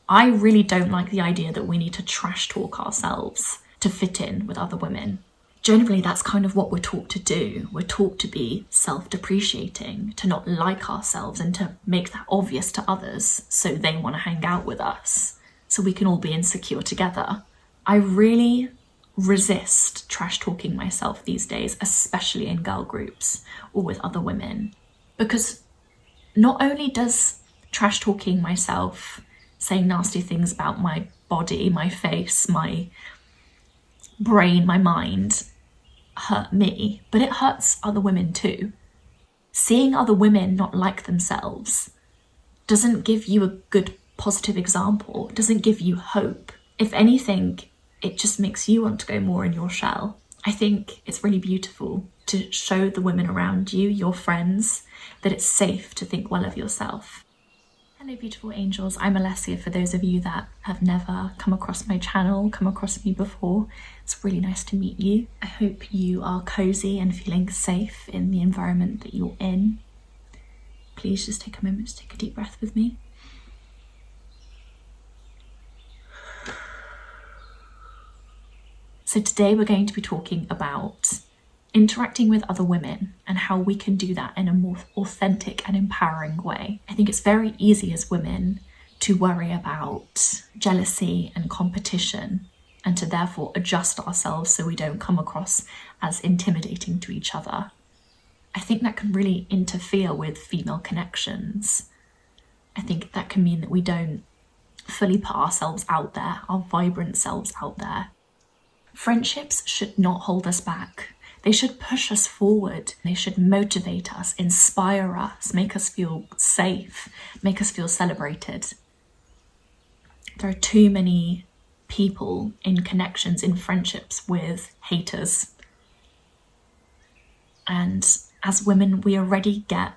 I really don't like the idea that we need to trash talk ourselves to fit in with other women. Generally, that's kind of what we're taught to do. We're taught to be self-depreciating, to not like ourselves and to make that obvious to others so they want to hang out with us, so we can all be insecure together. I really resist trash talking myself these days, especially in girl groups or with other women, because not only does trash talking myself, saying nasty things about my body, my face, my brain, my mind, hurt me, but it hurts other women too. Seeing other women not like themselves doesn't give you a good positive example, doesn't give you hope. If anything, it just makes you want to go more in your shell. I think it's really beautiful to show the women around you, your friends, that it's safe to think well of yourself. Hello beautiful angels, I'm Alessia. For those of you that have never come across my channel, come across me before, it's really nice to meet you. I hope you are cozy and feeling safe in the environment that you're in. Please just take a moment to take a deep breath with me. So today we're going to be talking about interacting with other women and how we can do that in a more authentic and empowering way. I think it's very easy as women to worry about jealousy and competition and to therefore adjust ourselves so we don't come across as intimidating to each other. I think that can really interfere with female connections. I think that can mean that we don't fully put ourselves out there, our vibrant selves out there. Friendships should not hold us back. They should push us forward. They should motivate us, inspire us, make us feel safe, make us feel celebrated. There are too many people in connections, in friendships with haters. And as women, we already get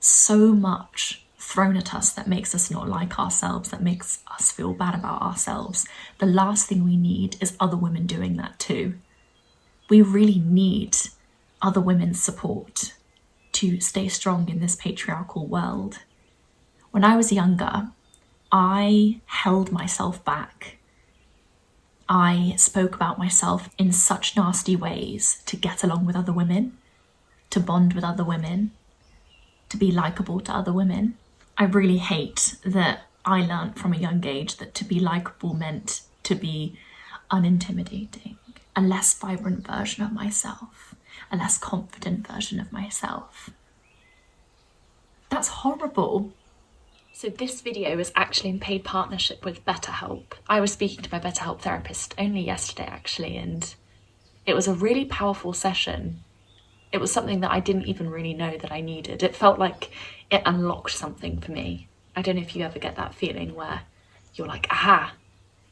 so much thrown at us that makes us not like ourselves, that makes us feel bad about ourselves. The last thing we need is other women doing that too. We really need other women's support to stay strong in this patriarchal world. When I was younger, I held myself back. I spoke about myself in such nasty ways to get along with other women, to bond with other women, to be likable to other women. I really hate that I learnt from a young age that to be likable meant to be unintimidating, a less vibrant version of myself, a less confident version of myself. That's horrible. So this video is actually in paid partnership with BetterHelp. I was speaking to my BetterHelp therapist only yesterday actually, and it was a really powerful session. It was something that I didn't even really know that I needed. It felt like it unlocked something for me. I don't know if you ever get that feeling where you're like, aha,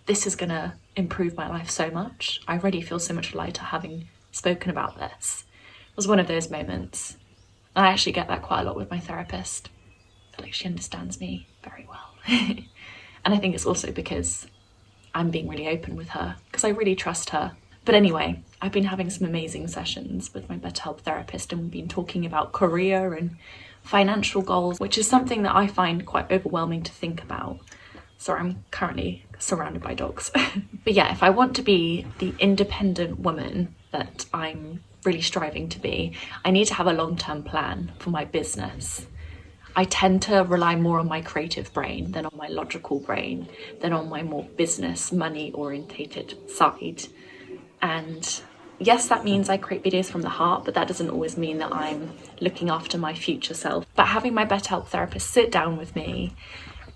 this is gonna improve my life so much. I already feel so much lighter having spoken about this. It was one of those moments. I actually get that quite a lot with my therapist. I feel like she understands me very well. And I think it's also because I'm being really open with her, because I really trust her. But anyway, I've been having some amazing sessions with my BetterHelp therapist, and we've been talking about career and financial goals, which is something that I find quite overwhelming to think about. Sorry, I'm currently surrounded by dogs. But yeah, if I want to be the independent woman that I'm really striving to be, I need to have a long-term plan for my business. I tend to rely more on my creative brain than on my logical brain, than on my more business, money-orientated side. And yes, that means I create videos from the heart, but that doesn't always mean that I'm looking after my future self. But having my BetterHelp therapist sit down with me,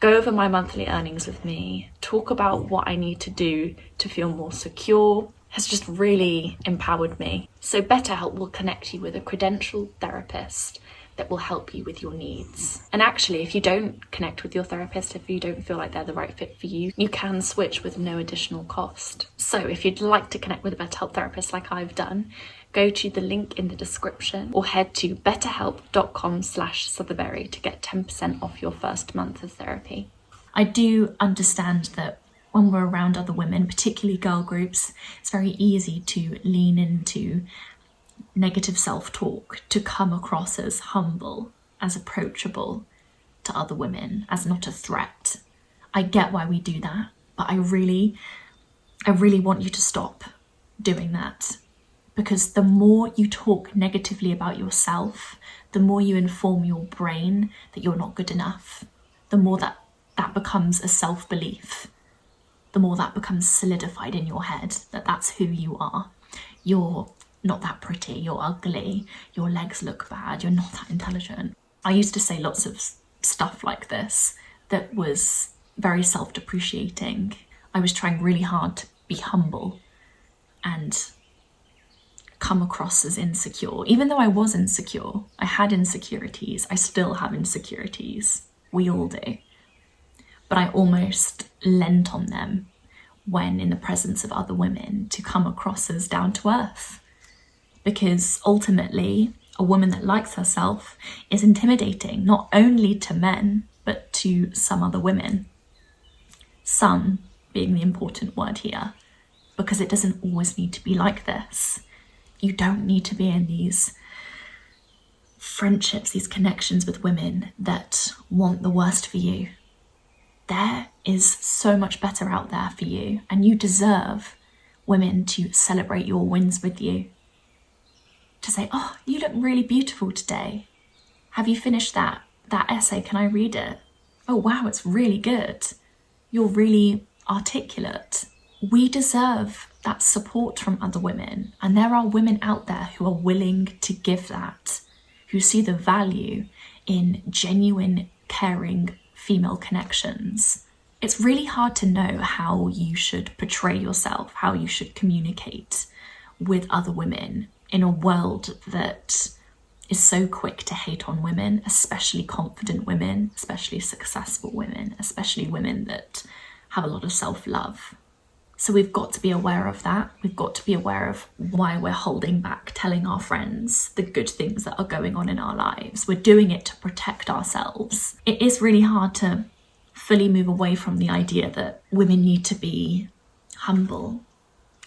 go over my monthly earnings with me, talk about what I need to do to feel more secure, has just really empowered me. So BetterHelp will connect you with a credentialed therapist that will help you with your needs. And actually, if you don't connect with your therapist, if you don't feel like they're the right fit for you, you can switch with no additional cost. So if you'd like to connect with a BetterHelp therapist like I've done, go to the link in the description or head to betterhelp.com/Southerberry to get 10% off your first month of therapy. I do understand that when we're around other women, particularly girl groups, it's very easy to lean into negative self-talk, to come across as humble, as approachable to other women, as not a threat. I get why we do that, but I really want you to stop doing that. Because the more you talk negatively about yourself, the more you inform your brain that you're not good enough, the more that becomes a self-belief, the more that becomes solidified in your head that that's who you are. You're not that pretty, you're ugly, your legs look bad, you're not that intelligent. I used to say lots of stuff like this that was very self-depreciating. I was trying really hard to be humble and come across as insecure. Even though I was insecure, I had insecurities, I still have insecurities. We all do. But I almost lent on them when in the presence of other women to come across as down to earth. Because ultimately, a woman that likes herself is intimidating, not only to men, but to some other women. Some being the important word here, because it doesn't always need to be like this. You don't need to be in these friendships, these connections with women that want the worst for you. There is so much better out there for you, and you deserve women to celebrate your wins with you. To say, oh, you look really beautiful today. Have you finished that essay? Can I read it? Oh, wow, it's really good. You're really articulate. We deserve that support from other women, and there are women out there who are willing to give that, who see the value in genuine, caring female connections. It's really hard to know how you should portray yourself, how you should communicate with other women in a world that is so quick to hate on women, especially confident women, especially successful women, especially women that have a lot of self-love. So we've got to be aware of that. We've got to be aware of why we're holding back telling our friends the good things that are going on in our lives. We're doing it to protect ourselves. It is really hard to fully move away from the idea that women need to be humble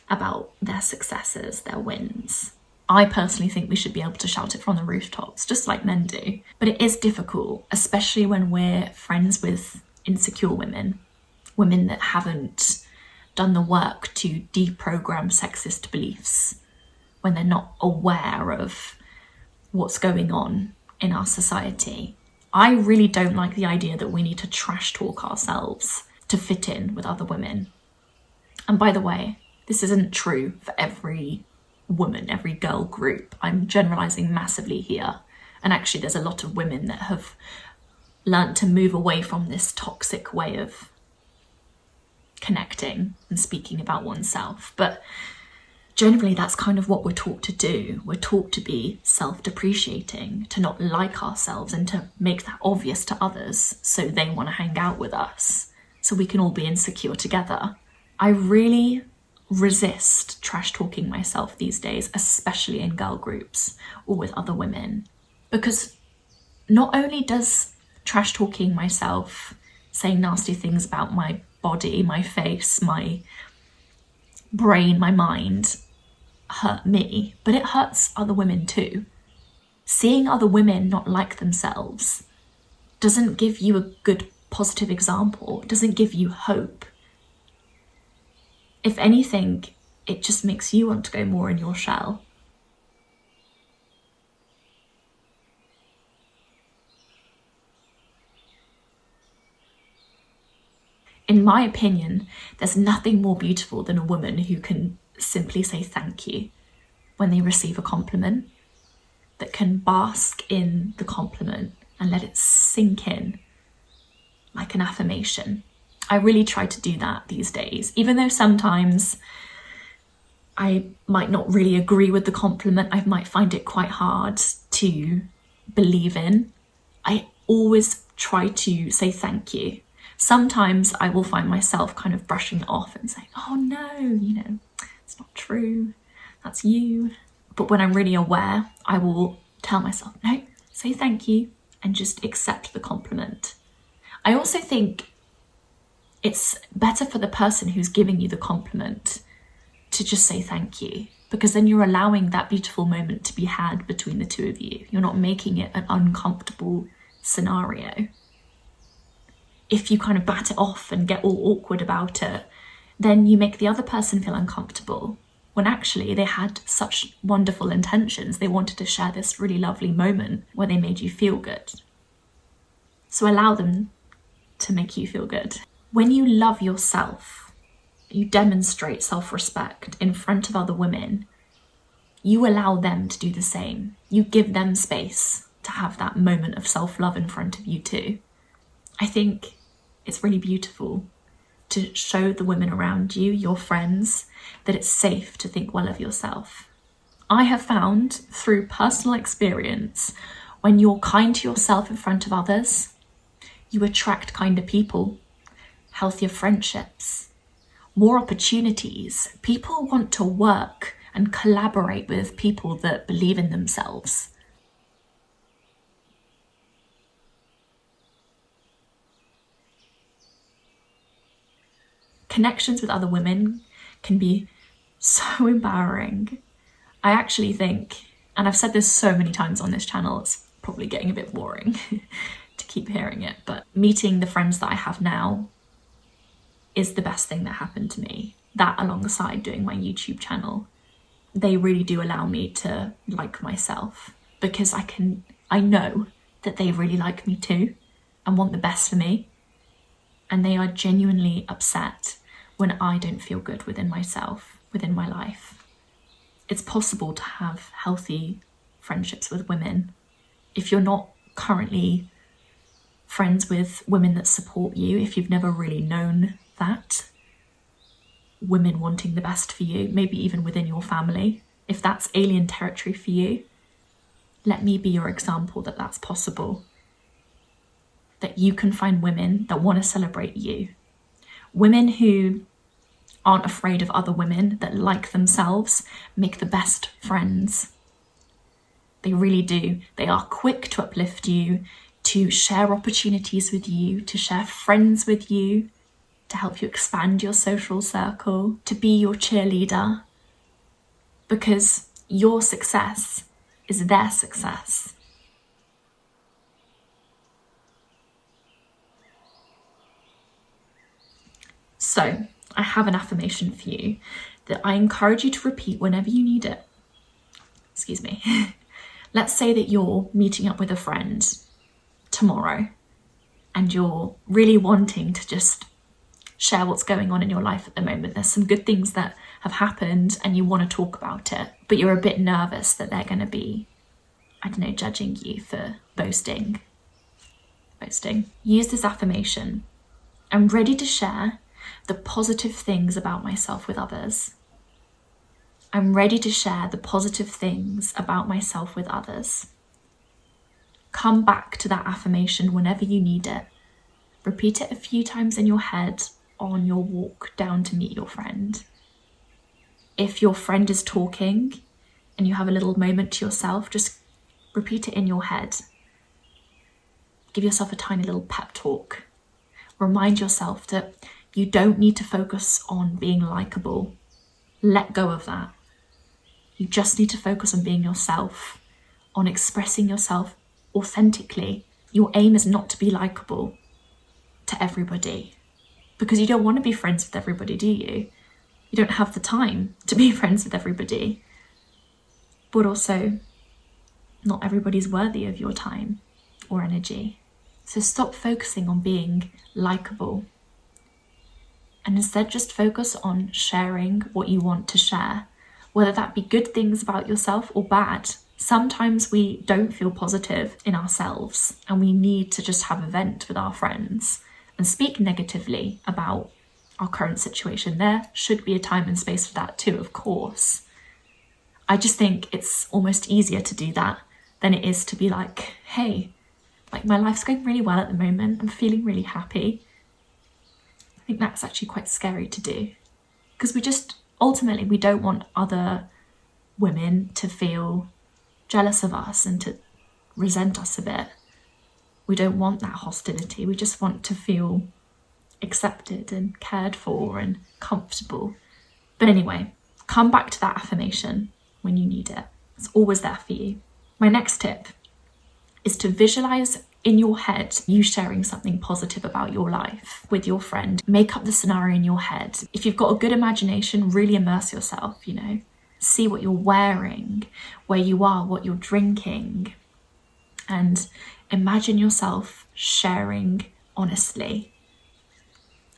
about their successes, their wins. I personally think we should be able to shout it from the rooftops, just like men do. But it is difficult, especially when we're friends with insecure women, women that haven't done the work to deprogram sexist beliefs, when they're not aware of what's going on in our society. I really don't like the idea that we need to trash talk ourselves to fit in with other women. And by the way, this isn't true for every woman, every girl group. I'm generalizing massively here. And actually there's a lot of women that have learned to move away from this toxic way of connecting and speaking about oneself. But generally that's kind of what we're taught to do. We're taught to be self-depreciating, to not like ourselves, and to make that obvious to others so they want to hang out with us, so we can all be insecure together. I really resist trash talking myself these days, especially in girl groups or with other women, because not only does trash talking myself, saying nasty things about my body, my face, my brain, my mind, hurt me, but it hurts other women too. Seeing other women not like themselves doesn't give you a good positive example, doesn't give you hope. If anything, it just makes you want to go more in your shell. In my opinion, there's nothing more beautiful than a woman who can simply say thank you when they receive a compliment, that can bask in the compliment and let it sink in like an affirmation. I really try to do that these days, even though sometimes I might not really agree with the compliment. I might find it quite hard to believe in. I always try to say thank you. Sometimes I will find myself kind of brushing it off and saying, oh no, it's not true, that's you. But when I'm really aware, I will tell myself, no, say thank you and just accept the compliment. I also think it's better for the person who's giving you the compliment to just say thank you, because then you're allowing that beautiful moment to be had between the two of you. You're not making it an uncomfortable scenario. if you kind of bat it off and get all awkward about it, then you make the other person feel uncomfortable, when actually they had such wonderful intentions. They wanted to share this really lovely moment where they made you feel good. So allow them to make you feel good. When you love yourself, you demonstrate self-respect in front of other women, you allow them to do the same. You give them space to have that moment of self-love in front of you too. I think it's really beautiful to show the women around you, your friends, that it's safe to think well of yourself. I have found through personal experience, when you're kind to yourself in front of others, you attract kinder people, healthier friendships, more opportunities. People want to work and collaborate with people that believe in themselves. Connections with other women can be so empowering. I actually think, and I've said this so many times on this channel, it's probably getting a bit boring to keep hearing it, but meeting the friends that I have now is the best thing that happened to me. That alongside doing my YouTube channel, they really do allow me to like myself, because I know that they really like me too and want the best for me. And they are genuinely upset when I don't feel good within myself, within my life. It's possible to have healthy friendships with women. If you're not currently friends with women that support you, if you've never really known that, women wanting the best for you, maybe even within your family, if that's alien territory for you, let me be your example that that's possible. That you can find women that want to celebrate you. Women who aren't afraid of other women, that like themselves, make the best friends. They really do. They are quick to uplift you, to share opportunities with you, to share friends with you, to help you expand your social circle, to be your cheerleader, because your success is their success. So, I have an affirmation for you that I encourage you to repeat whenever you need it. Excuse me. Let's say that you're meeting up with a friend tomorrow and you're really wanting to just share what's going on in your life at the moment. There's some good things that have happened and you want to talk about it, but you're a bit nervous that they're going to be, I don't know, judging you for boasting. Use this affirmation. I'm ready to share the positive things about myself with others. I'm ready to share the positive things about myself with others. Come back to that affirmation whenever you need it. Repeat it a few times in your head on your walk down to meet your friend. If your friend is talking and you have a little moment to yourself, just repeat it in your head. Give yourself a tiny little pep talk. Remind yourself that you don't need to focus on being likable. Let go of that. You just need to focus on being yourself, on expressing yourself authentically. Your aim is not to be likable to everybody, because you don't want to be friends with everybody, do you? You don't have the time to be friends with everybody. But also, not everybody's worthy of your time or energy. So stop focusing on being likable and instead just focus on sharing what you want to share, whether that be good things about yourself or bad. Sometimes we don't feel positive in ourselves and we need to just have a vent with our friends and speak negatively about our current situation. There should be a time and space for that too, of course. I just think it's almost easier to do that than it is to be like, hey, like my life's going really well at the moment. I'm feeling really happy. I think that's actually quite scary to do, because ultimately we don't want other women to feel jealous of us and to resent us a bit. We don't want that hostility. We just want to feel accepted and cared for and comfortable. But anyway, come back to that affirmation when you need it. It's always there for you. My next tip is to visualize In your head, you sharing something positive about your life with your friend. Make up the scenario in your head. If you've got a good imagination, really immerse yourself, See what you're wearing, where you are, what you're drinking, and imagine yourself sharing honestly.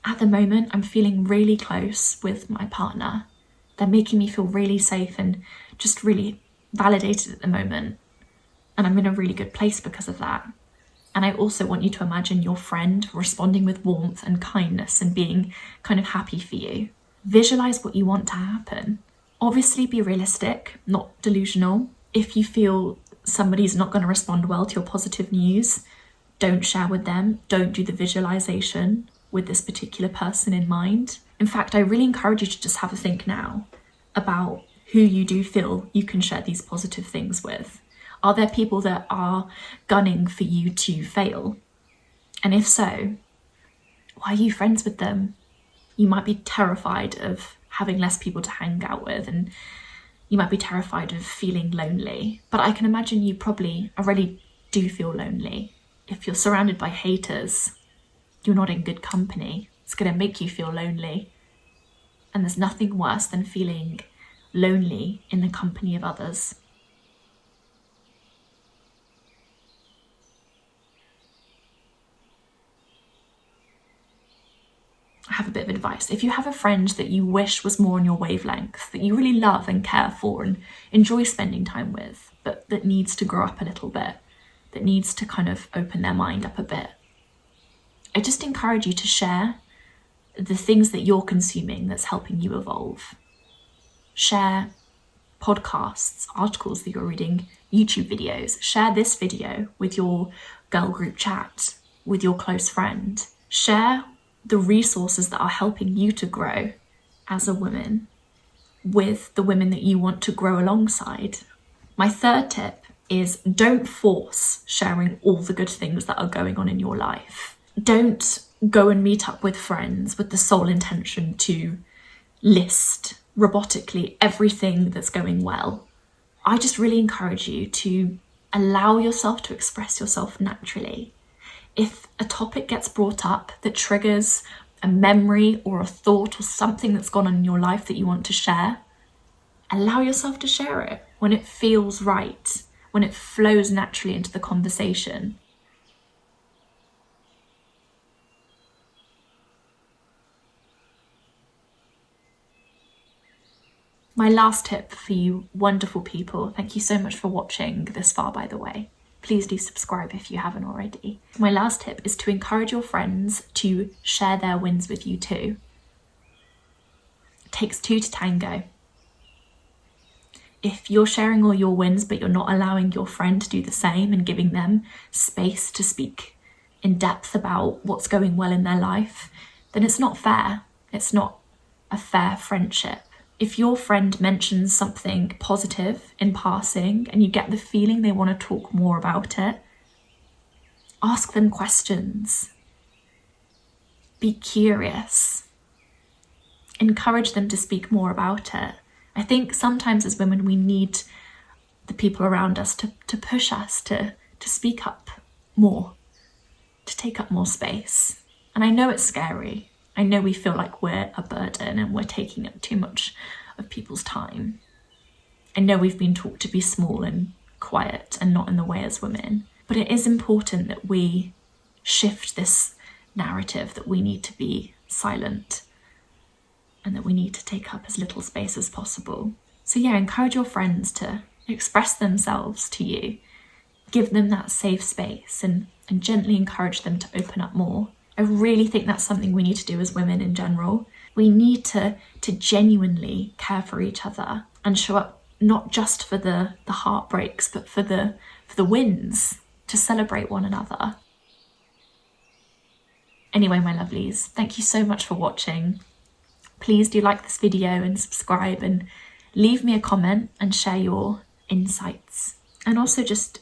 At the moment, I'm feeling really close with my partner. They're making me feel really safe and just really validated at the moment. And I'm in a really good place because of that. And I also want you to imagine your friend responding with warmth and kindness and being kind of happy for you. Visualize what you want to happen. Obviously be realistic, not delusional. If you feel somebody's not going to respond well to your positive news, don't share with them. Don't do the visualization with this particular person in mind. In fact, I really encourage you to just have a think now about who you do feel you can share these positive things with. Are there people that are gunning for you to fail? And if so, why are you friends with them? You might be terrified of having less people to hang out with, and you might be terrified of feeling lonely. But I can imagine you probably already do feel lonely. If you're surrounded by haters, you're not in good company. It's going to make you feel lonely. And there's nothing worse than feeling lonely in the company of others. I have a bit of advice. If you have a friend that you wish was more on your wavelength, that you really love and care for and enjoy spending time with, but that needs to grow up a little bit, that needs to kind of open their mind up a bit, I just encourage you to share the things that you're consuming that's helping you evolve. Share podcasts, articles that you're reading, YouTube videos. Share this video with your girl group chat, with your close friend. Share the resources that are helping you to grow as a woman with the women that you want to grow alongside. My third tip is don't force sharing all the good things that are going on in your life. Don't go and meet up with friends with the sole intention to list robotically everything that's going well. I just really encourage you to allow yourself to express yourself naturally. If a topic gets brought up that triggers a memory or a thought or something that's gone on in your life that you want to share, allow yourself to share it when it feels right, when it flows naturally into the conversation. My last tip for you wonderful people, thank you so much for watching this far, by the way. Please do subscribe if you haven't already. My last tip is to encourage your friends to share their wins with you too. It takes two to tango. If you're sharing all your wins but you're not allowing your friend to do the same and giving them space to speak in depth about what's going well in their life, then it's not fair. It's not a fair friendship. If your friend mentions something positive in passing and you get the feeling they want to talk more about it, ask them questions. Be curious. Encourage them to speak more about it. I think sometimes as women we need the people around us to push us to speak up more, to take up more space. And I know it's scary. I know we feel like we're a burden and we're taking up too much of people's time. I know we've been taught to be small and quiet and not in the way as women, but it is important that we shift this narrative that we need to be silent and that we need to take up as little space as possible. So yeah, encourage your friends to express themselves to you. Give them that safe space and gently encourage them to open up more. I really think that's something we need to do as women in general. We need to genuinely care for each other and show up not just for the heartbreaks, but for the wins, to celebrate one another. Anyway, my lovelies, thank you so much for watching. Please do like this video and subscribe and leave me a comment and share your insights. And also just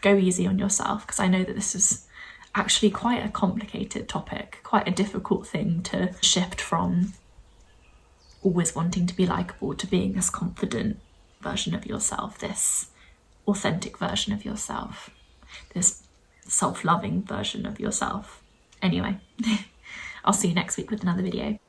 go easy on yourself, because I know that this is actually quite a complicated topic, quite a difficult thing to shift from always wanting to be likeable to being this confident version of yourself, this authentic version of yourself, this self-loving version of yourself. Anyway, I'll see you next week with another video.